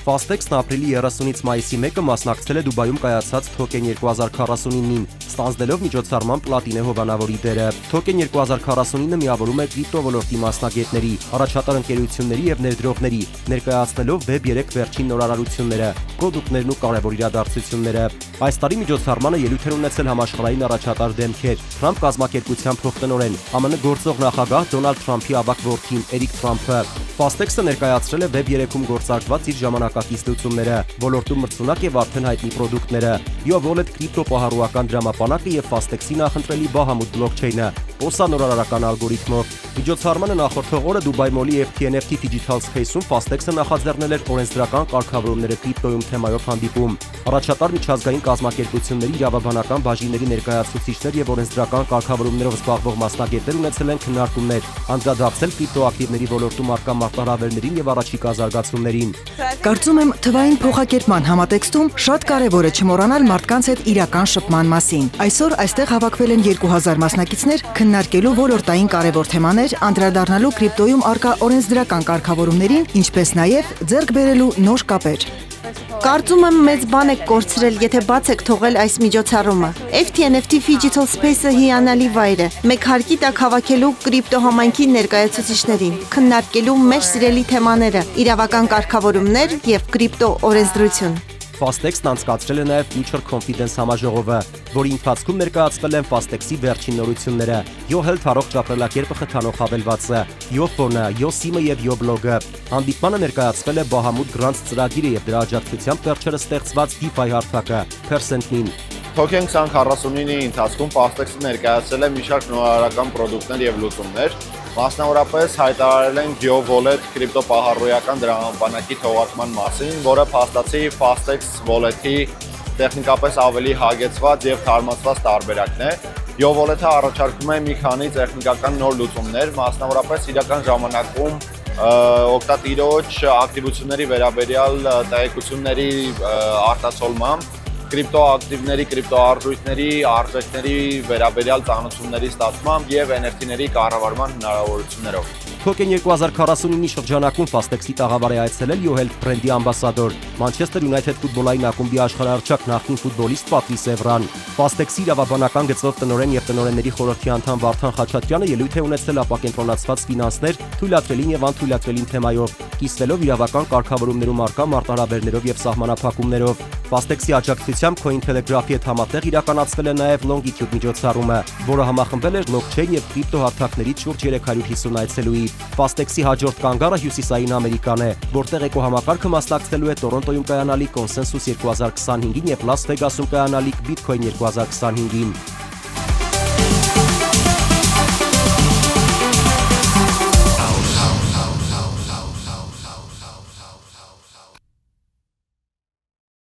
Fastex-ն ապրիլի 30-ից մայիսի 1-ը մասնակցել է Դուբայում կայացած Token 2049-ին, ստանձնելով միջոցառման պլատինե հովանավորի դերը։ Token 2049-ը միավորում է կրիպտո ոլորտի մասնագետների, առաջատար ընկերությունների եւ ներդրողների, ներկայացնելով Web3 վերջին նորարարությունները, պրոդուկտներն ու կարևոր իրադարձությունները։ Այս տարի միջոցառմանը ելույթ են ունեցել համաշխարհային առաջատար դեմքեր, Թրամփ կազմակերպության փոխտնօրեն, ԱՄՆ գործող նախագահ Դոնալդ Թրամփի ավագ որդին Էրիկ Թրամփը։ Fastex-ը ներկայացրել է Web3-ում գործարկված իր ժամանակակից լուծումները, ոլորտում մրցունակ եւ արդեն հայտնի պրոդուկտները, Yo-Wallet կրիպտոպահարուական դրամապանակը եւ Fastex-ի նախընտրելի Bahamut բլոքչեյնը, OSA նորարարական ալգորիթմով։ Միջոցառմանը նախորդող օրը Dubai Mall-ի FT&FT Digital Space-ում Fastex-ը նախաձեռնել էր օրենսդրական կարգավորումները կրիպտոյում թեմայով հանդիպում։ Առաջատար միջազգային կազմակերպությունների իրավաբանական բաժինների ներկայացուցիչներ եւ օրենսդրական կարգավորումներով զբաղվող մասնագետներ ունեցել են քննարկումներ, անդրադարձել կրիպտոակտիվների ոլորտում առկա մարտահրավերներին եւ առաջիկա զարգացումներին։ Կարծում եմ, թվային փոխակերպման համատեքստում շատ կարևոր է չմոռանալ մարդկանց հետ իրական շփման մասին։ Այսօր այստեղ հավաքվել են 2000 մասնակիցներ քննարկելու ոլորտային կարևոր թեմաներ, անդրադառնալու կրիպտոյում առկա օրենսդրական կարգավորումներին, ինչպես նաեւ ձեռք բերելու նոր կապեր։ Կարծում եմ մեծ բան եք կորցրել, եթե բաց եք թողել այս միջոցառումը։ FT&FT Digital Space-ը հիանալի վայր է, մեկ հարկի տակ հավաքելու կրիպտո համայնքի ներկայացուցիչներին, քննարկելու մեր սիրելի թեմաները, իրավական կարգավորումներ եւ կրիպտո օրենսդրություն։ Fastex-ն անցկացրել է նաև Future Confidence համաժողովը, որի ընթացքում ներկայացվել են Fastex-ի վերջին նորությունները, Yo-Health առողջ ապրելակերպը խթանող հավելվածը, Yo-Phone-ը, Yo-SIM-ը եւ Yo-Blog-ը։ Հանդիպմանը ներկայացվել է Bahamut Grants ծրագիրը եւ դրա աջակցությամբ վերջերս ստեղծված DeFi հարթակը Percent-ին։ Token 2049-ի ընթացքում Fastex-ը ներկայացրել է մի շարք նորարարական պրոդուկտներ եւ լուծումներ։ Մասնավորապես հայտարարել են Yo-Wallet կրիպտոպահարույական դրամապանակի թողարկման մասին, որը փաստացի Fastex Wallet-ի տեխնիկապես ավելի հագեցված եւ թարմացված տարբերակն է։ Yo-Wallet-ը առաջարկում է մի քանի տեխնիկական նոր լուծումներ, մասնավորապես իրական ժամանակում օգտատիրոջ ակտիվությունների վերաբերյալ տեղեկությունների արտացոլմամբ, կրիպտոակտիվների, կրիպտոարժույթների, արժեքների վերաբերյալ ծանոթությունների ստացմամբ եւ NFT-ների կառավարման հնարավորություններով։ Token 2049-ի շրջանակում Fastex-ի տաղավար է այցելել Yo-Health բրենդի ամբասադոր, Manchester United ֆուտբոլային ակումբի աշխարհահռչակ նախկին ֆուտբոլիստ Patrice Evran։ Fastex-ի իրավաբանական գծով տնօրեն եւ տնօրենների խորհրդի անդամ Վարդան Խաչատրյանը ելույթ է ունեցել ապակենտրոնացված ֆինանսներ, թույլատրելին եւ անթույլատրելին թեմայով, կիսվելով իրավական կարգավորումներում առկա մարտահրավերներով եւ սահմանափակումներով։ Fastex-ի աջակցությամբ Cointelegraph-ի հետ համատեղ իրականացվել է նաև Longitude միջոցառումը, որը համախմբել էր բլոքչեյն եւ կրիպտո հարթակներից շուրջ 350 այցելուի։ Fastex-ի հաջորդ կանգառը Հյուսիսային Ամերիկան է, որտեղ էկոհամակարգը մասնակցելու է Տորոնտոյում կայանալիք Consensus 2025-ին եւ Լաս Վեգասում կայանալիք Bitcoin 2025-ին։